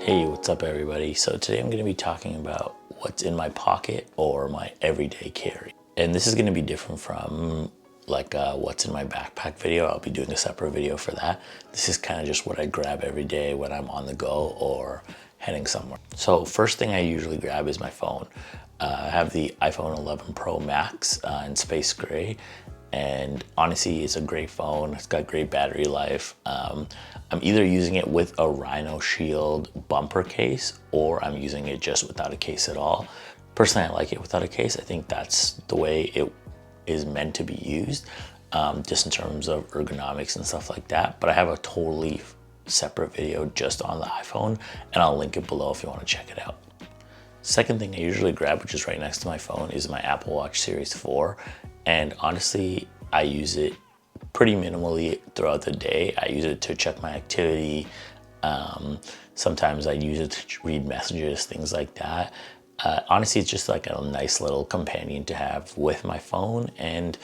Hey, what's up everybody? So today I'm going to be talking about what's in my pocket or my everyday carry. And this is going to be different from like what's in my backpack video. I'll be doing a separate video for that. This is kind of just what I grab every day when I'm on the go or heading somewhere. So first thing I usually grab is my phone. I have the iPhone 11 Pro Max in space gray. And honestly, it's a great phone. It's got great battery life. I'm either using it with a Rhino Shield bumper case or I'm using it just without a case at all. Personally, I like it without a case. I think that's the way it is meant to be used, just in terms of ergonomics and stuff like that. But I have a totally separate video just on the iPhone and I'll link it below if you want to check it out. Second thing I usually grab, which is right next to my phone, is my Apple Watch Series 4. And honestly, I use it pretty minimally throughout the day. I use it to check my activity. Sometimes I use it to read messages, things like that. Honestly, it's just like a nice little companion to have with my phone. And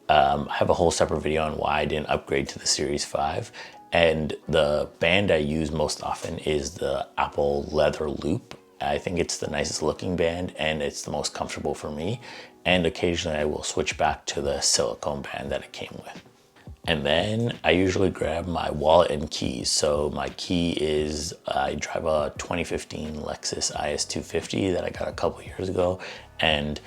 I have a whole separate video on why I didn't upgrade to the Series 5. And the band I use most often is the Apple Leather Loop. I think it's the nicest looking band and it's the most comfortable for me. And occasionally I will switch back to the silicone band that it came with. And then I usually grab my wallet and keys. So my key is, I drive a 2015 Lexus IS250 that I got a couple years ago. And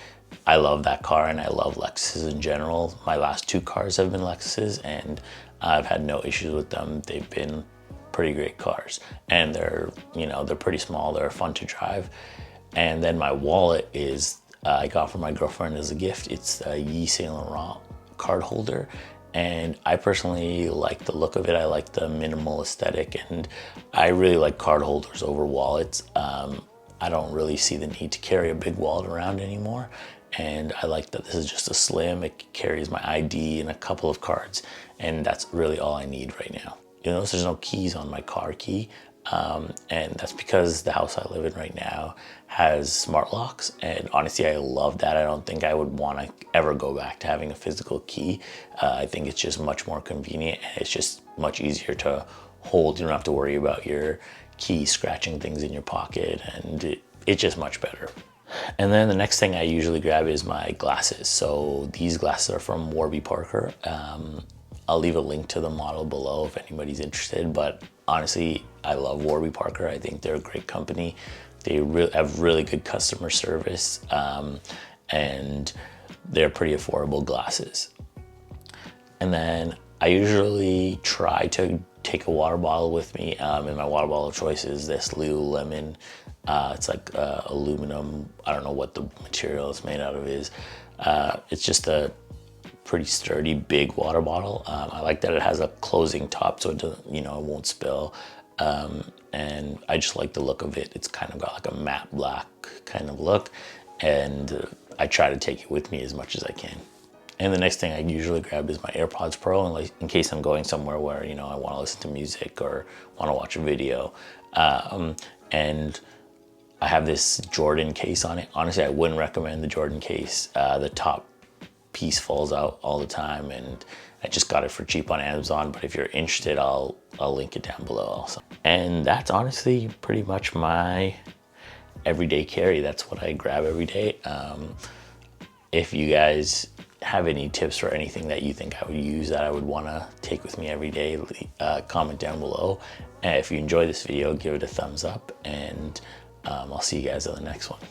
I love that car and I love Lexuses in general. My last two cars have been Lexuses and I've had no issues with them. They've been pretty great cars and they're pretty small, they're fun to drive. And then my wallet is I got from my girlfriend as a gift. It's a Yves Saint Laurent card holder and I personally like the look of it. I like the minimal aesthetic and I really like card holders over wallets. I don't really see the need to carry a big wallet around anymore, and I like that this is just a slim. It carries my ID and a couple of cards, and that's really all I need right now. You'll notice there's no keys on my car key, and that's because the house I live in right now has smart locks, and honestly I love that. I don't think I would want to ever go back to having a physical key. I think it's just much more convenient and it's just much easier to hold. You don't have to worry about your key scratching things in your pocket, and it's just much better. And then the next thing I usually grab is my glasses. So these glasses are from Warby Parker. I'll leave a link to the model below if anybody's interested, but honestly, I love Warby Parker. I think they're a great company. They have really good customer service, and they're pretty affordable glasses. And then I usually try to take a water bottle with me, and my water bottle of choice is this Lululemon. It's like aluminum. I don't know what the material it's made out of is. It's just a pretty sturdy big water bottle. I like that it has a closing top so it doesn't, it won't spill. And I just like the look of it. It's kind of got like a matte black kind of look, and I try to take it with me as much as I can. And the next thing I usually grab is my AirPods Pro, in case I'm going somewhere where I want to listen to music or want to watch a video. And I have this Jordan case on it. Honestly, I wouldn't recommend the Jordan case. The top piece falls out all the time, and I just got it for cheap on Amazon. But if you're interested, I'll link it down below also. And that's honestly pretty much my everyday carry. That's what I grab every day. If you guys have any tips or anything that you think I would use that I would want to take with me every day, comment down below. And if you enjoy this video, give it a thumbs up, and I'll see you guys on the next one.